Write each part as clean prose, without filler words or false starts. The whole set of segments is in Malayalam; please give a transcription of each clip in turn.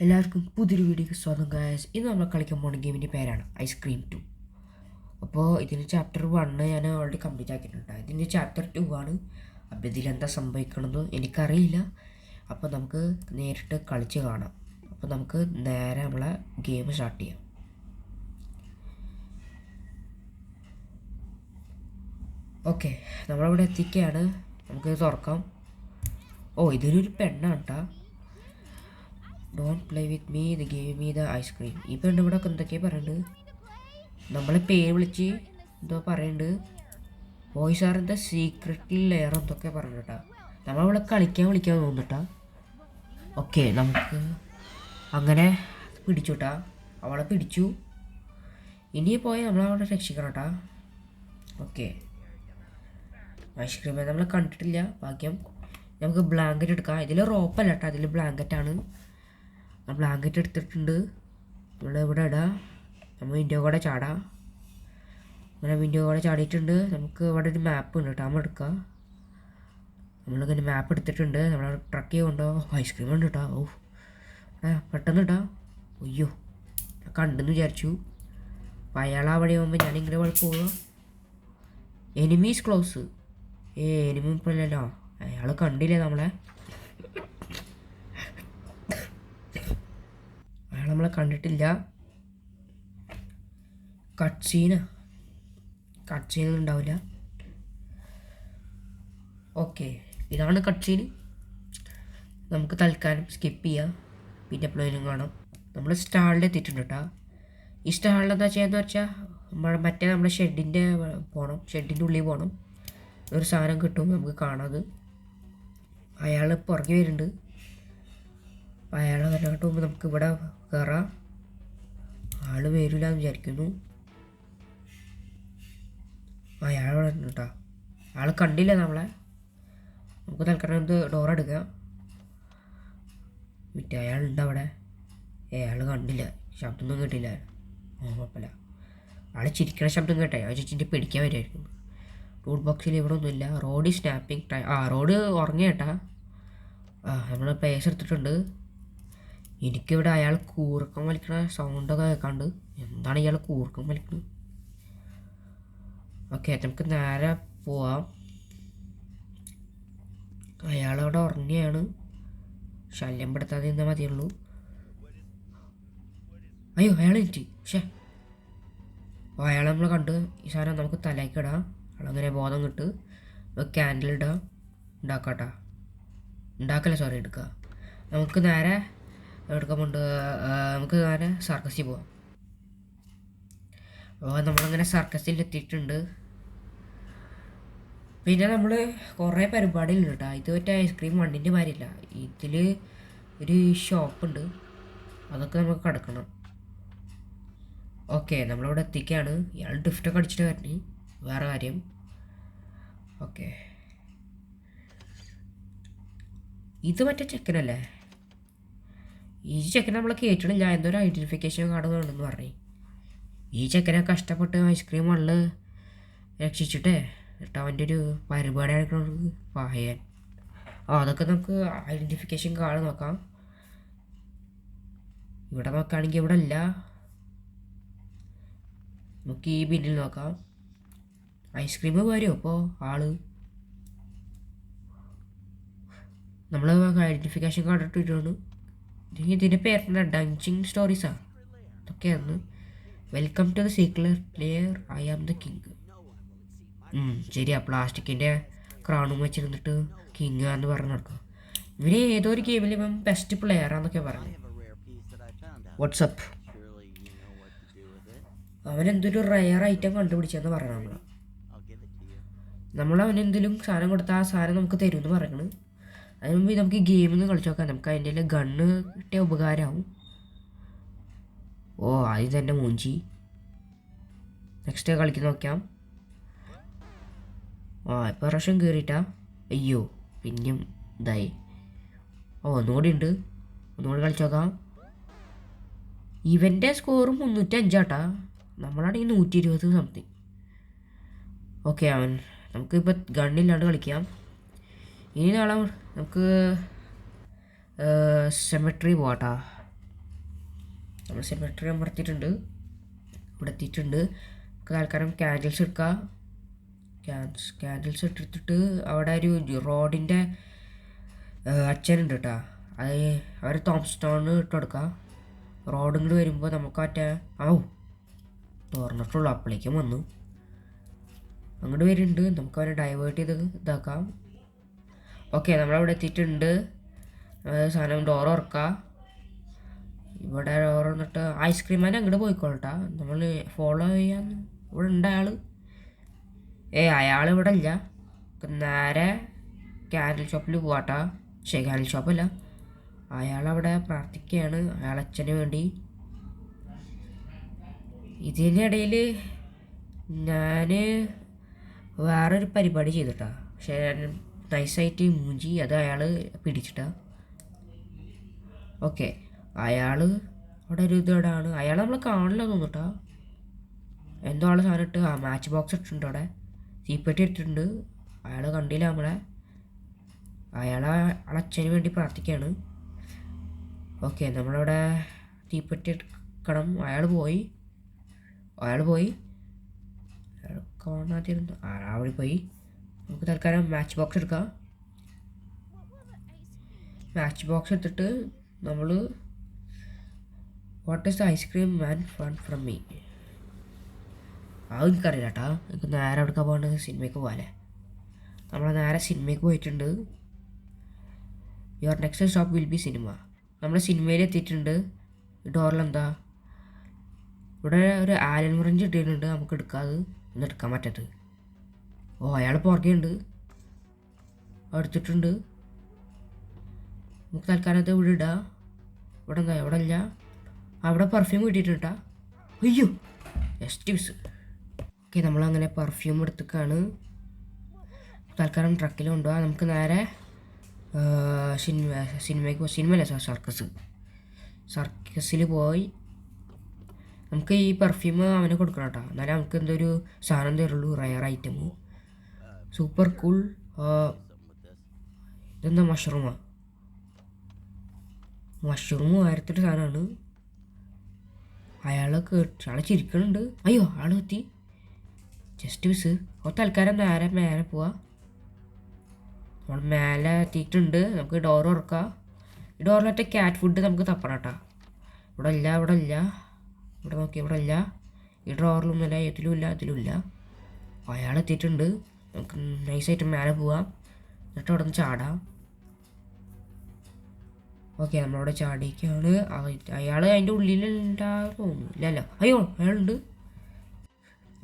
എല്ലാവർക്കും പുതിയൊരു വീഡിയോക്ക് സ്വാഗതം ഗായ്സ്. ഇന്ന് നമ്മൾ കളിക്കാൻ പോകുന്ന ഗെയിമിൻ്റെ പേരാണ് ഐസ്ക്രീം 2. അപ്പോൾ ഇതിന് ചാപ്റ്റർ 1 ഞാൻ ഓൾറെഡി കംപ്ലീറ്റ് ആക്കിയിട്ടുണ്ട്. ഇതിൻ്റെ ചാപ്റ്റർ 2 ആണ്. അപ്പോൾ ഇതിലെന്താ സംഭവിക്കണമെന്ന് എനിക്കറിയില്ല. അപ്പോൾ നമുക്ക് നേരിട്ട് കളിച്ച് കാണാം. അപ്പോൾ നമുക്ക് നേരെ നമ്മളെ ഗെയിം സ്റ്റാർട്ട് ചെയ്യാം. ഓക്കെ, നമ്മളിവിടെ എത്തിക്കുകയാണ്. നമുക്ക് തുറക്കാം. ഇതിനൊരു പെണ്ണാണ് കേട്ടോ. Don't play with me, the gave me the ice cream. ഈ പെണ്ണ് ഇവിടെ എന്തൊക്കെയാണ് പറയുന്നുണ്ട്. നമ്മളെ പേര് വിളിച്ച് എന്തോ പറയുന്നുണ്ട്. Voice are the secret layer എന്തൊക്കെ പറഞ്ഞു കേട്ടോ. നമ്മളിവിടെ വിളിക്കാൻ തോന്നുന്നുട്ടാ. ഓക്കെ, നമുക്ക് അങ്ങനെ പിടിച്ചു കേട്ടാ. അവളെ പിടിച്ചു. ഇനി പോയി നമ്മളവിടെ രക്ഷിക്കണം കേട്ടാ. ഓക്കെ, ഐസ്ക്രീം നമ്മൾ കണ്ടിട്ടില്ല. ഭാഗ്യം. നമുക്ക് ബ്ലാങ്കറ്റ് എടുക്കാം. ഇതിൽ റോപ്പല്ല കേട്ടോ, അതിൽ ബ്ലാങ്കറ്റാണ്. ബ്ലാങ്കറ്റ് എടുത്തിട്ടുണ്ട്. ഇവിടെ ഇടാം. നമ്മൾ വിൻഡോ കൂടെ ചാടാം. അങ്ങനെ വിൻഡോ കൂടെ ചാടിയിട്ടുണ്ട്. നമുക്ക് ഇവിടെ ഒരു മാപ്പ് ഉണ്ട് കേട്ടോ, നമ്മൾ എടുക്കാം. നമ്മളിങ്ങനെ മാപ്പ് എടുത്തിട്ടുണ്ട്. നമ്മൾ ട്രക്ക് ചെയ്യുന്നുണ്ടോ. ഐസ്ക്രീം ഉണ്ട് കേട്ടോ. പെട്ടെന്ന് ഇട്ടാ. അയ്യോ, കണ്ടെന്ന് വിചാരിച്ചു. അപ്പം അയാളാ വഴി ആകുമ്പോൾ ഞാനിങ്ങനെ വഴി പോവുക. Enemies close. എനിമി ഇപ്പോൾ ഇല്ലല്ലോ. അയാൾ കണ്ടില്ലേ നമ്മളെ. നമ്മളെ കണ്ടിട്ടില്ല. കട്ട് സീൻ ഉണ്ടാവില്ല. ഓക്കെ, ഇതാണ് കട്ട് സീൻ. നമുക്ക് തൽക്കാലം സ്കിപ്പ് ചെയ്യാം. പിന്നെ എപ്പോഴും കാണാം. നമ്മൾ സ്റ്റാളിൽ എത്തിയിട്ടുണ്ട് കേട്ടോ. ഈ സ്റ്റാളിൽ എന്താ ചെയ്യാന്ന് വെച്ചാൽ നമ്മുടെ ഷെഡിൻ്റെ ഉള്ളിൽ പോകണം. ഒരു സാധനം കിട്ടും നമുക്ക് കാണാതെ. അയാൾ പുറകെ വരുന്നുണ്ട്. അയാൾ വരാനായിട്ട് മുമ്പ് നമുക്ക് ഇവിടെ കയറാം. ആൾ വരില്ല എന്ന് വിചാരിക്കുന്നു. അയാൾ ഇവിടെ ഉണ്ട് കേട്ടോ. ആൾ കണ്ടില്ല നമ്മളെ. നമുക്ക് തൽക്കാലം ഡോർ എടുക്കാം. വിറ്റ് അയാളുണ്ട് അവിടെ. അയാൾ കണ്ടില്ല. ശബ്ദമൊന്നും കേട്ടില്ല. കുഴപ്പമില്ല. ആൾ ചിരിക്കണ ശബ്ദം കേട്ടെ. ആ ചേച്ചിൻ്റെ പിടിക്കാൻ വരുമായിരിക്കും. റോഡ് ബോക്സിൽ ഇവിടെ ഒന്നുമില്ല. Road snapping time. റോഡ് ഉറങ്ങിയേട്ടാ. നമ്മൾ പേസ് എടുത്തിട്ടുണ്ട്. എനിക്കിവിടെ അയാൾ കൂർക്കം വലിക്കണ സൗണ്ടൊക്കെ കേൾക്കാണ്ട്. എന്താണ് ഇയാൾ കൂർക്കം വലിക്കുന്നത്? ഓക്കെ, നമുക്ക് നേരെ പോവാം. അയാളവിടെ ഉറങ്ങിയാണ്. ശല്യം പെടുത്താതെ നിന്നാൽ മതിയുള്ളൂ. അയ്യോ, അയാൾ എനിക്ക് അയാളെ നമ്മൾ കണ്ട്. ഈ സാധനം നമുക്ക് തലയ്ക്ക് ഇടാം. അയാളങ്ങനെ ബോധം കിട്ട്. ക്യാൻഡിൽ എടുക്കുക. നമുക്ക് നേരെ എടുക്കുമ്പോണ്ട് നമുക്ക് നേരെ സർക്കസിൽ പോവാം. അപ്പോൾ നമ്മളങ്ങനെ സർക്കസിൽ എത്തിയിട്ടുണ്ട്. പിന്നെ നമ്മൾ കുറേ പരിപാടികളുണ്ട് കേട്ടോ. ഇത് മറ്റേ ഐസ്ക്രീം 1ൻ്റെ മാതിരില്ല. ഇതിൽ ഒരു ഷോപ്പുണ്ട്. അതൊക്കെ നമുക്ക് കിടക്കണം. ഓക്കെ, നമ്മളിവിടെ എത്തിക്കുകയാണ്. ഇയാൾ ഡ്രിഫ്റ്റൊക്കെ അടിച്ചിട്ട് വരണേ. വേറെ കാര്യം. ഓക്കെ, ഇത് മറ്റേ ചെക്കനല്ലേ. ഈ ചെക്കനെ നമ്മൾ കേട്ടിട്ടില്ല. എന്തൊരു ഐഡൻറ്റിഫിക്കേഷൻ കാർഡ് വേണമെന്ന് പറഞ്ഞു. ഈ ചെക്കനെ കഷ്ടപ്പെട്ട് ഐസ്ക്രീം വള്ള് രക്ഷിച്ചിട്ടേ എന്നിട്ട് അവൻ്റെ ഒരു പരിപാടി എടുക്കുന്നത് പായാൻ. അതൊക്കെ നമുക്ക് ഐഡൻറ്റിഫിക്കേഷൻ കാർഡ് നോക്കാം. ഇവിടെ നോക്കുകയാണെങ്കിൽ ഇവിടെ ഇല്ല. നമുക്ക് ഈ ബില്ലിൽ നോക്കാം. ഐസ്ക്രീം വരുമോ ഇപ്പോൾ ആള്? നമ്മൾ ഐഡൻറ്റിഫിക്കേഷൻ കാർഡ് ഇട്ടിട്ടാണ്. ഇതിൻ്റെ പേരുള്ള ഡഞ്ചിങ് സ്റ്റോറീസാണ്. അതൊക്കെയാണ്. Welcome to the secret lair, I am the king. ശരിയാ, പ്ലാസ്റ്റിക്കിൻ്റെ ക്രൗണും വെച്ചിരുന്നിട്ട് കിങ് എന്ന് പറഞ്ഞു നടക്കുക. ഇവര് ഏതോ ഒരു ഗെയിമിൽ ഇവൻ ബെസ്റ്റ് പ്ലെയറാന്നൊക്കെ പറഞ്ഞു. വാട്സപ്പ് അവനെന്തൊരു റയർ ഐറ്റം കണ്ടുപിടിച്ചെന്ന് പറയണം. നമ്മളവനെന്തെങ്കിലും സാധനം കൊടുത്താൽ ആ സാധനം നമുക്ക് തരുമെന്ന് പറയണം. അതിന് മുമ്പ് നമുക്ക് ഈ ഗെയിമിൽ നിന്ന് കളിച്ച് നോക്കാം. നമുക്ക് അതിൻ്റെ ഗണ്ണ് കിട്ടിയ ഉപകാരമാവും. ആദ്യം തന്നെ മൂഞ്ചി. നെക്സ്റ്റ് കളിക്ക് നോക്കാം. ഇപ്പോൾ പ്രാവശ്യം കയറിയിട്ടാ. അയ്യോ, പിന്നെയും ഇതായി. ഒന്നുകൂടി ഉണ്ട്. ഒന്നുകൂടി കളിച്ച് നോക്കാം. ഇവൻ്റെ സ്കോറും 305 നമ്മളാണെങ്കിൽ 120 സംതിങ്. ഓക്കെ, നമുക്കിപ്പോൾ ഗണ്ണില്ലാണ്ട് കളിക്കാം. ഇനി നാളെ നമുക്ക് സെമെട്രി പോവാട്ടാ. നമ്മൾ സിമെട്രി അമർത്തിയിട്ടുണ്ട്, ഇവിടെ എത്തിയിട്ടുണ്ട്. നമുക്ക് തൽക്കാലം ക്യാൻഡിൽസ് എടുക്കാം. ക്യാൻഡിൽസ് എടുത്തിട്ട് അവിടെ ഒരു റോഡിൻ്റെ അച്ഛനുണ്ട് കേട്ടോ, അത് അവർ തോംസ്റ്റോൺ ഇട്ട് കൊടുക്കാം. റോഡ് ഇങ്ങോട്ട് വരുമ്പോൾ നമുക്ക് മറ്റേ തുറന്നിട്ടുള്ളൂ, അപ്പോഴേക്കും വന്നു. അങ്ങോട്ട് വരുന്നുണ്ട്, നമുക്ക് അവരെ ഡൈവേർട്ട് ചെയ്ത് ഇതാക്കാം. ഓക്കെ, നമ്മളവിടെ എത്തിയിട്ടുണ്ട്. സാധനം ഡോർ തുറക്കാം. ഇവിടെ ഡോർ വന്നിട്ട് ഐസ്ക്രീമാൻ അങ്ങോട്ട് പോയിക്കോളട്ടാ, നമ്മൾ ഫോളോ ചെയ്യാൻ. ഇവിടെ ഉണ്ട് അയാൾ. അയാൾ ഇവിടെ ഇല്ല. നേരെ ക്യാൻഡിൽ ഷോപ്പിൽ പോവാട്ടാ. ക്യാൻഡിൽ ഷോപ്പല്ല, അയാളവിടെ പ്രാർത്ഥിക്കുകയാണ് അയാളച്ഛന് വേണ്ടി. ഇതിനിടയിൽ ഞാൻ വേറൊരു പരിപാടി ചെയ്തിട്ടാ, പക്ഷേ നൈസായിട്ട് മൂഞ്ചി, അത് അയാൾ പിടിച്ചിട്ടാ. ഓക്കെ, അയാൾ അവിടെ ഒരു ഇതോടാണ്, അയാൾ നമ്മൾ കാണില്ല തോന്നിട്ടാ. എന്തോ ആൾ സാധനം ഇട്ട് മാച്ച് ബോക്സ് ഇട്ടിട്ടുണ്ട്, അവിടെ തീപ്പെട്ടി ഇട്ടിട്ടുണ്ട്. അയാൾ കണ്ടില്ല നമ്മളെ. അയാളച്ഛന് വേണ്ടി പ്രാർത്ഥിക്കുകയാണ്. ഓക്കെ, നമ്മളവിടെ തീപ്പെട്ടി എടുക്കണം. അയാൾ പോയി കാണാതിരുന്നു, അവിടെ പോയി. നമുക്ക് തൽക്കാലം മാച്ച് ബോക്സ് എടുക്കാം. മാച്ച് ബോക്സ് എടുത്തിട്ട് നമ്മൾ what is the ice cream man fun from me, അത് എനിക്കറിയില്ല കേട്ടോ. എനിക്ക് നേരെ എടുക്കാൻ പോകേണ്ടത് സിനിമയ്ക്ക് പോകാല്ലേ. നമ്മൾ നേരെ സിനിമയ്ക്ക് പോയിട്ടുണ്ട്. Your next stop will be cinema. നമ്മൾ സിനിമയിൽ എത്തിയിട്ടുണ്ട്. ഡോറിലെന്താ ഇവിടെ ഒരു ആലൻ മുറിഞ്ച് ഇട്ടിട്ടുണ്ട്, നമുക്ക് എടുക്കാതെ ഒന്ന് എടുക്കാൻ പറ്റരുത്. അയാൾ പുറകെയുണ്ട്, എടുത്തിട്ടുണ്ട്. നമുക്ക് തൽക്കാലത്ത് ഇവിടെ ഇടാം. ഇവിടെ എന്താ, ഇവിടെ ഇല്ല. അവിടെ പെർഫ്യൂം കിട്ടിയിട്ടാ. അയ്യോ, ജസ്റ്റ് മിസ്. ഓക്കെ, നമ്മളങ്ങനെ പെർഫ്യൂം എടുത്തിക്കാണ്. തൽക്കാലം ട്രക്കിൽ കൊണ്ടുപോകാം. നമുക്ക് നേരെ സിനിമയല്ല സർക്കസിൽ പോയി നമുക്ക് ഈ പെർഫ്യൂം അവന് കൊടുക്കണം കേട്ടോ, എന്നാലേ നമുക്ക് എന്തൊരു സാധനം തരുള്ളൂ, റയർ ഐറ്റം. Super cool. ഇതെന്താ മഷ്റൂമാ? മഷ്റൂം ആയിരത്തൊരു സാധനമാണ്. അയാൾ ചിരിക്കണുണ്ട്. അയ്യോ, ആൾ എത്തി, ജസ്റ്റ് മിസ്. തൽക്കാലം നേരെ മേലെ പോവാ. നമ്മൾ മേലെ എത്തിയിട്ടുണ്ട്. നമുക്ക് ഡോർ തുറക്കാം. ഈ ഡോറിലൊറ്റ ക്യാറ്റ് ഫുഡ് നമുക്ക് തപ്പണം കേട്ടോ. ഇവിടെ ഇല്ല. ഇവിടെ നോക്കി, ഇവിടെ ഇല്ല. ഈ ഡോറിലൊന്നുമില്ല, ഇതിലും ഇല്ല. അയാൾ എത്തിയിട്ടുണ്ട്. നമുക്ക് നൈസായിട്ട് മേലെ പോവാം, എന്നിട്ട് അവിടെ നിന്ന് ചാടാം. ഓക്കെ, നമ്മളവിടെ ചാടിയൊക്കെയാണ്. അയാൾ അതിൻ്റെ ഉള്ളിലുണ്ടാകും തോന്നുന്നു. ഇല്ലല്ലോ, അയ്യോ അയാളുണ്ട്.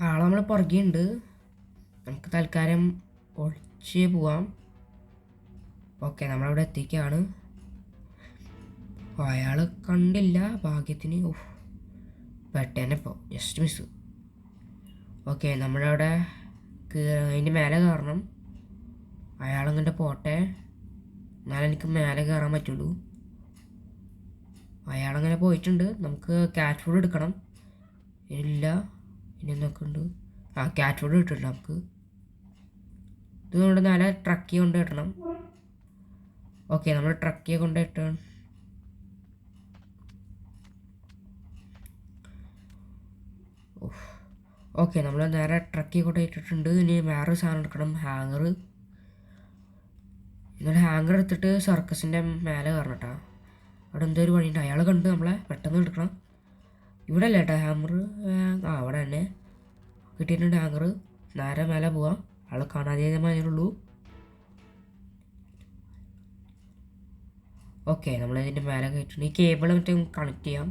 ആളെ നമ്മൾ പുറകെയുണ്ട്. നമുക്ക് തൽക്കാലം ഒളിച്ച് പോവാം. ഓക്കെ, നമ്മളവിടെ എത്തിക്കുകയാണ്. അയാൾ കണ്ടില്ല ഭാഗ്യത്തിന്. പെട്ടേനെ ഇപ്പോൾ ജസ്റ്റ് മിസ്. ഓക്കെ, നമ്മളവിടെ അതിൻ്റെ മേലെ കയറണം. അയാളങ്ങനെ പോട്ടെ, എന്നാലും എനിക്ക് മേലെ കയറാൻ പറ്റുള്ളൂ. അയാളങ്ങനെ പോയിട്ടുണ്ട്. നമുക്ക് ക്യാറ്റ് ഫുഡ് എടുക്കണം. ഇല്ല, ഇനി എന്തൊക്കെ ഉണ്ട്? ക്യാറ്റ് ഫുഡ് കിട്ടില്ല നമുക്ക്. ഇത് കൊണ്ട് നല്ല ട്രക്കി കൊണ്ട് ഇടണം. ഓക്കെ, നമ്മൾ ട്രക്കിയെ കൊണ്ട് ഇട്ടാണ്. ഓക്കെ, നമ്മൾ നേരെ ട്രക്കി കൊണ്ട് ഇട്ടിട്ടുണ്ട്. ഇനി വേറൊരു സാധനം എടുക്കണം, ഹാങ്ങർ. എന്നിട്ട് ഹാങ്ങർ എടുത്തിട്ട് സർക്കസിൻ്റെ മേലെ കയറണം കേട്ടോ. അവിടെ എന്തോ ഒരു വഴിയുണ്ട്. അയാൾ കണ്ട് നമ്മളെ പെട്ടെന്ന് എടുക്കണം. ഇവിടെ അല്ല കേട്ടോ ഹാമർ, അവിടെ തന്നെ കിട്ടിയിട്ടുണ്ട് ഹാങ്ങർ. നേരെ മേലെ പോവാം. ആൾ കാണാതേമാതിരുള്ളൂ. ഓക്കെ, നമ്മളിതിൻ്റെ മേലെ കയറ്റിട്ടുണ്ട്. ഈ കേബിൾ മറ്റേ കണക്ട് ചെയ്യാം.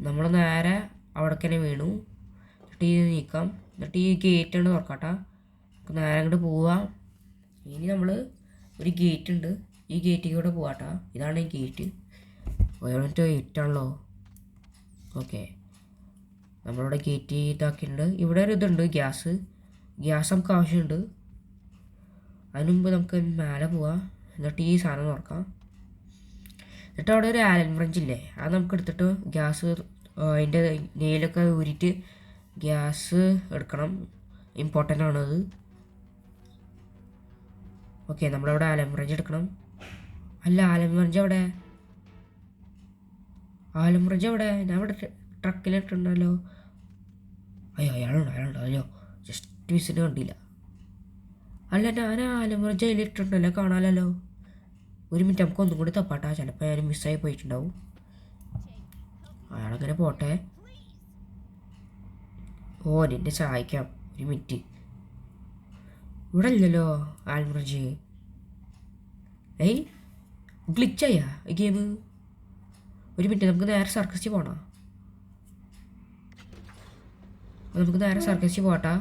നമ്മൾ നേരെ അവിടെ തന്നെ വീണു. എന്നിട്ട് ഈ നീക്കാം. എന്നിട്ട് ഈ ഗേറ്റ് ഉണ്ട് തുറക്കാട്ടാ. നേരെ അങ്ങോട്ട് പോവാം. ഇനി നമ്മൾ ഒരു ഗേറ്റ് ഉണ്ട്, ഈ ഗേറ്റിൽ കൂടെ പോവാട്ടാ. ഇതാണ് ഈ ഗേറ്റ്. എന്നിട്ട് ഗേറ്റാണല്ലോ. ഓക്കെ, നമ്മളിവിടെ ഗേറ്റ് ഇതാക്കിയിട്ടുണ്ട്. ഇവിടെ ഒരു ഇതുണ്ട്, ഗ്യാസ് നമുക്ക് ആവശ്യമുണ്ട്. അതിന് മുമ്പ് നമുക്ക് മേലെ പോവാം. എന്നിട്ട് ഈ സാധനം തുറക്കാം. എന്നിട്ട് അവിടെ ഒരു ആലൻ ഫ്രഞ്ച് ഇല്ലേ, അത് നമുക്ക് എടുത്തിട്ട് ഗ്യാസ് അതിൻ്റെ നെയിലൊക്കെ ഊരിയിട്ട് ഗ്യാസ് എടുക്കണം. ഇമ്പോർട്ടൻ്റ് ആണത്. ഓക്കെ, നമ്മളവിടെ ആലൻ ഫ്രഞ്ച് എടുക്കണം. അല്ല, ആലൻ ഫ്രഞ്ച് അവിടെ ആലംറജ അവിടെ ഞാൻ ഇവിടെ ട്രക്കിലിട്ടുണ്ടല്ലോ. അയ്യോ അയാളുണ്ട് അയ്യോ ജസ്റ്റ് മിസ്സിന് കണ്ടില്ല. അല്ല ഞാൻ ആലംറജ അതിലിട്ടുണ്ടല്ലോ കാണാമല്ലോ. ഒരു മിനിറ്റ് നമുക്ക് ഒന്നും കൂടി തപ്പാട്ടാ, ചിലപ്പോൾ ഞാൻ മിസ്സായി പോയിട്ടുണ്ടാവും. അയാളങ്ങനെ പോട്ടെ. ഓ നിന്നെ സഹായിക്കാം, ഒരു മിനിറ്റ്. ഇവിടെ ഇല്ലല്ലോ ആൽമറജ്. ഏയ് ഗ്ലിച്ചായ ഈ ഗെയിം. ഒരു മിനിറ്റ് നമുക്ക് നേരെ സർക്കസിൽ പോകണം. നമുക്ക് നേരെ സർക്കസിൽ പോകട്ടാ.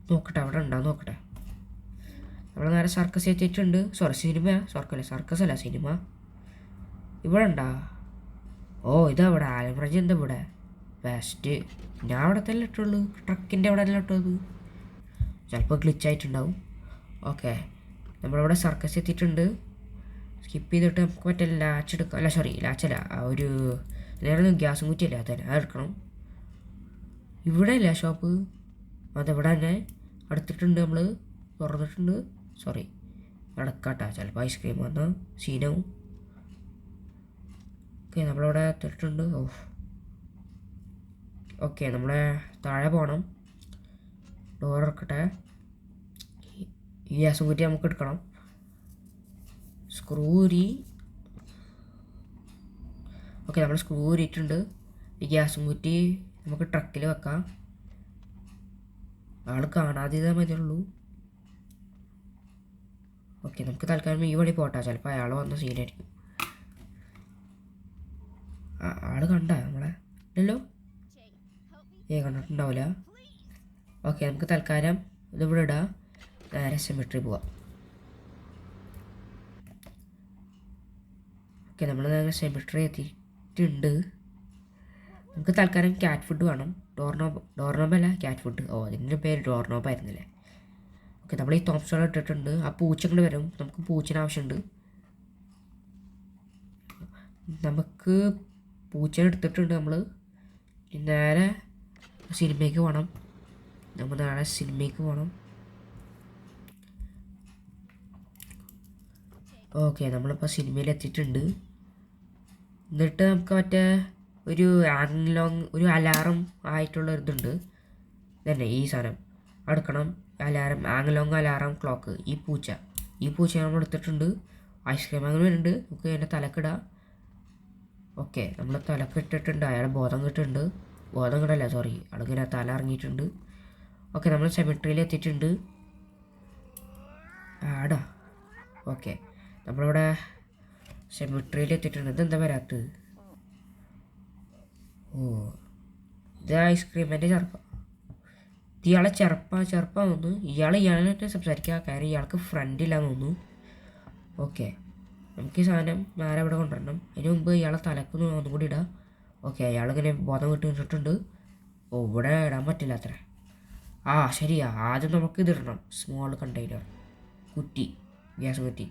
നോക്കട്ടെ അവിടെ ഉണ്ടാവും നോക്കട്ടെ. നമ്മൾ നേരെ സർക്കസ് എത്തിയിട്ടുണ്ട്. സോറി സർക്കസ് അല്ല സിനിമ. ഇവിടെ ഉണ്ടാ. ഓ ഇതാ ഇവിടെ ആലംറജ് എന്താ ഇവിടെ ബെസ്റ്റ്. ഞാൻ അവിടെ തന്നെ ഇട്ടുള്ളൂ, ട്രക്കിൻ്റെ അവിടെ അല്ല ഇട്ടത്. ചിലപ്പോൾ ഗ്ലിച്ചായിട്ടുണ്ടാവും. ഓക്കെ നമ്മളിവിടെ സർക്കസ് എത്തിയിട്ടുണ്ട്. സ്കിപ്പ് ചെയ്തിട്ട് നമുക്ക് മറ്റേ ലാച്ച് എടുക്കാം. അല്ല സോറി ലാച്ചല്ല, ഒരു നേരെ ഗ്യാസും കുറ്റിയല്ലേ അതന്നെ അതെടുക്കണം. ഇവിടെ അല്ല ഷോപ്പ്, അതെവിടെ തന്നെ അടുത്തിട്ടുണ്ട്. നമ്മൾ തുറന്നിട്ടുണ്ട്. സോറി നടക്കാട്ടാ, ചിലപ്പോൾ ഐസ്ക്രീം വന്നാൽ സീനാവും. ഓക്കെ നമ്മളിവിടെ എത്തിയിട്ടുണ്ട്. ഓക്കെ നമ്മളെ താഴെ പോകണം. ഡോർ ഇറക്കട്ടെ. ഈ ഗ്യാസും കുറ്റി നമുക്ക് എടുക്കണം. സ്ക്രൂ ഊരി. ഓക്കെ നമ്മൾ സ്ക്രൂ ഊരിയിട്ടുണ്ട്. ഈ ഗ്യാസും കുറ്റി നമുക്ക് ട്രക്കിൽ വെക്കാം. ആൾ കാണാതെ മതിയുള്ളൂ. ഓക്കെ നമുക്ക് തൽക്കാലം ഈ വഴി പോട്ടാ, ചിലപ്പോൾ അയാൾ വന്ന സീനായിരിക്കും. ആൾ കണ്ട നമ്മളെ ഇല്ലല്ലോ. കണ്ടിട്ടുണ്ടാവില്ല. ഓക്കെ നമുക്ക് തൽക്കാലം ഇതിവിടെ ഇടാം. നേരെ സെമിട്രി പോവാം. ഓക്കെ നമ്മൾ നേരെ സെമിട്രി എത്തിയിട്ടുണ്ട്. നമുക്ക് തൽക്കാലം ക്യാറ്റ് ഫുഡ് വേണം. ഡോർനോബല്ല ക്യാറ്റ് ഫുഡ്. ഓ അതിൻ്റെ പേര് ഡോർനോബായിരുന്നില്ലേ. ഓക്കെ നമ്മൾ ഈ തോംസോളം ഇട്ടിട്ടുണ്ട്. ആ പൂച്ച കൊണ്ട് വരും, നമുക്ക് പൂച്ചന് ആവശ്യമുണ്ട്. നമുക്ക് പൂച്ചനെ എടുത്തിട്ടുണ്ട്. നമ്മൾ നേരെ സിനിമയ്ക്ക് പോകണം. നമ്മൾ നാളെ സിനിമയ്ക്ക് പോകണം. ഓക്കെ നമ്മളിപ്പോൾ സിനിമയിൽ എത്തിയിട്ടുണ്ട്. എന്നിട്ട് നമുക്ക് മറ്റേ ഒരു ഒരു അലാറം ആയിട്ടുള്ള ഇതുണ്ട് തന്നെ. ഈ സാധനം എടുക്കണം. Alarm alarm clock. ഈ പൂച്ച നമ്മൾ എടുത്തിട്ടുണ്ട്. ഐസ്ക്രീം അങ്ങനെ വരുന്നുണ്ട്. നമുക്ക് അതിൻ്റെ തലക്കിടാം. ഓക്കെ നമ്മൾ തലക്കിട്ടിട്ടുണ്ട്. അയാൾ ബോധം കിടല്ല സോറി അയാളിങ്ങനെ തല ഇറങ്ങിയിട്ടുണ്ട്. ഓക്കെ നമ്മൾ സെമിട്രിയിൽ എത്തിയിട്ടുണ്ട്. ആടാ ഓക്കെ നമ്മളിവിടെ സെമിട്രിയിൽ എത്തിയിട്ടുണ്ട്. ഇതെന്താ വരാത്തത്? ഓ ഇത് ഐസ്ക്രീമിൻ്റെ ഇയാളെ ചെറുപ്പാന്ന് തോന്നുന്നു. ഇയാളായിട്ട് സംസാരിക്കുക, കാര്യം ഇയാൾക്ക് ഫ്രണ്ടില്ലാന്ന് തോന്നുന്നു. ഓക്കെ നമുക്ക് ഈ സാധനം നേരെ ഇവിടെ കൊണ്ടുവരണം. അതിന് മുമ്പ് ഇയാളെ തലക്കൊന്ന് ഒന്നും കൂടി ഇടാം. ഓക്കെ അയാളിങ്ങനെ ബോധം വിട്ടിട്ടുണ്ട്. ഓ ഇവിടെ ഇടാൻ പറ്റില്ല അത്ര. ശരിയാ, ആദ്യം നമുക്ക് ഇതിടണം. സ്മോൾ കണ്ടെയ്നർ കുറ്റി, ഗ്യാസ് കുറ്റി.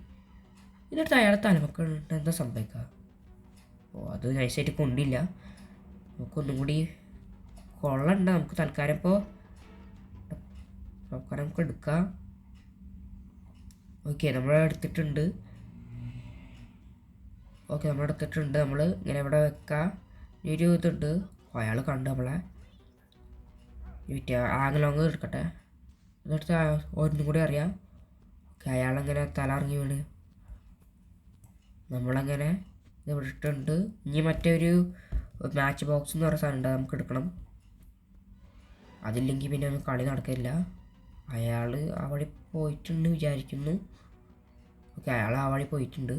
എന്നിട്ട് അയാളെ തലമക്കളുണ്ട് എന്താ സംഭവിക്കുക? അത് നൈസായിട്ട് കൊണ്ടില്ല. നമുക്കൊന്നും കൂടി കൊള്ളണ്ട. നമുക്ക് തൽക്കാലം ഇപ്പോൾ നമുക്ക് എടുക്കാം. ഓക്കെ നമ്മളെടുത്തിട്ടുണ്ട്. നമ്മൾ ഇങ്ങനെ ഇവിടെ വെക്കാം. ഒരു ഇതുണ്ട്. അയാൾ കണ്ട് നമ്മളെ ആംഗ്ലോങ് എടുക്കട്ടെ. എന്നിട്ട് ഒന്നും കൂടി അറിയാം. ഓക്കെ അയാളങ്ങനെ തല ഇറങ്ങി വീണ് നമ്മളങ്ങനെ ഇത് വിട്ടിട്ടുണ്ട്. ഇനി മറ്റൊരു മാച്ച് ബോക്സ് എന്ന് പറയുന്ന സാധനം ഉണ്ട്, നമുക്ക് എടുക്കണം. അതില്ലെങ്കിൽ പിന്നെ ഒന്നും കളി നടക്കില്ല. അയാൾ ആ വഴി പോയിട്ടുണ്ട് വിചാരിക്കുന്നു. ഓക്കെ അയാൾ ആ വഴി പോയിട്ടുണ്ട്.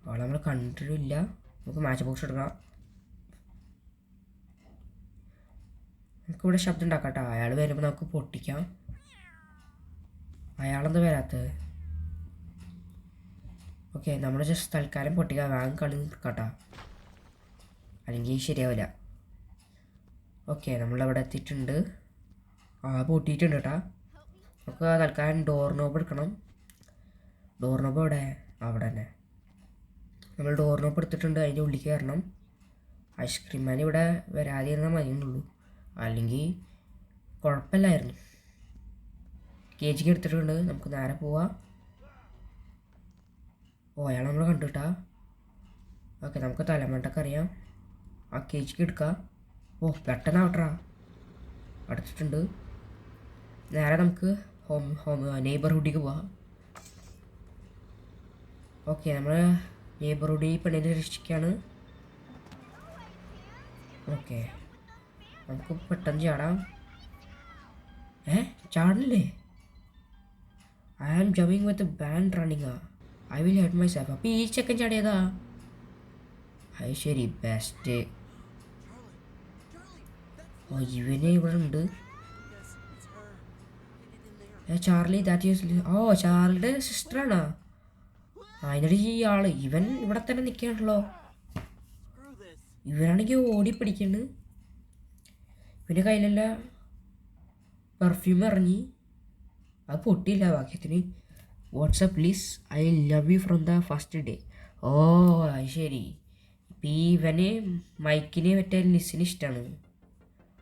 അവളെ നമ്മൾ കണ്ടിട്ടില്ല. നമുക്ക് മാച്ച് ബോക്സ് എടുക്കാം. നമുക്കിവിടെ ശബ്ദം ഉണ്ടാക്കാം കേട്ടോ. അയാൾ വരുമ്പോൾ നമുക്ക് പൊട്ടിക്കാം. അയാളെന്താ വരാത്തത്? ഓക്കെ നമ്മൾ ജസ്റ്റ് തൽക്കാലം പൊട്ടിക്കാം. വേഗം കളി നിൽക്കാട്ടോ, അല്ലെങ്കിൽ ശരിയാവില്ല. ഓക്കെ നമ്മളിവിടെ എത്തിയിട്ടുണ്ട്. പൊട്ടിയിട്ടുണ്ട് കേട്ടോ. നമുക്ക് തൽക്കാലം ഡോർ നോബ് എടുക്കണം. ഡോർ നോബ് അവിടെ തന്നെ നമ്മൾ ഡോർ നോബ് എടുത്തിട്ടുണ്ട്. അതിൻ്റെ ഉള്ളിൽ കയറണം. ഐസ്ക്രീം മാൻ ഇവിടെ വരാതിരുന്നാൽ മതിയെന്നുള്ളൂ, അല്ലെങ്കിൽ കുഴപ്പമില്ലായിരുന്നു. കേജിക്ക് എടുത്തിട്ടുണ്ട്. നമുക്ക് നേരെ പോവാം. അയാൾ നമ്മൾ കണ്ടുട്ടാ. ഓക്കെ, നമുക്ക് തലമണ്ടൊക്കെ അറിയാം. ആ കേജിക്ക് എടുക്കാം. ഓ പെട്ടെന്നാവട്ടാ, അടച്ചിട്ടുണ്ട്. നേരെ നമുക്ക് നെയ്ബർഹുഡിലേക്ക് പോവാം. ഓക്കെ, നമ്മൾ നെയ്ബർഹുഡിൽ പെണ്ണിനെ രക്ഷിക്കുകയാണ്. ഓക്കെ, നമുക്ക് പെട്ടെന്ന് ചാടാം. ചാടില്ലേ? I am jumping with band running. I will head myself. അപ്പോൾ ഈ ചെക്കൻ ചാടിയതാ. അത് ശരി, ബെസ്റ്റ്. ഓ ഇവനെ ഇവിടെ ഉണ്ട്. Charlie that use. ഓ ചാർലിയുടെ സിസ്റ്ററാണോ? അതിനൊരു ഈ ആള് ഇവൻ ഇവിടെ തന്നെ നിൽക്കുകയാണല്ലോ. ഇവനാണെങ്കിൽ ഓടിപ്പിടിക്കുന്നുണ്ട്. ഇവൻ്റെ കയ്യിലല്ല പെർഫ്യൂം ഇറങ്ങി, അത് പൊട്ടിയില്ല ഭാഗ്യത്തിന്. WhatsApp please, I love you from the first day. ഓ അത് ശരി, ഇപ്പം ഈ ഇവന് മൈക്കിനെ മറ്റേ ലിസിന് ഇഷ്ടമാണ്,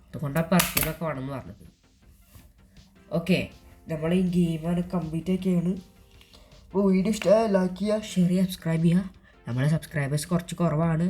അതുകൊണ്ട് ആ പെർഫ്യൂമൊക്കെ വേണമെന്ന് പറഞ്ഞത്. ഓക്കെ, നമ്മൾ ഈ ഗെയിമാണ് കംപ്ലീറ്റ് ആക്കിയാണ്. അപ്പോൾ വീഡിയോ ഇഷ്ടമായി ലൈക്ക് ചെയ്യുക, ഷെയർ ചെയ്യുക, സബ്സ്ക്രൈബ് ചെയ്യുക. നമ്മളെ സബ്സ്ക്രൈബേഴ്സ് കുറച്ച് കുറവാണ്.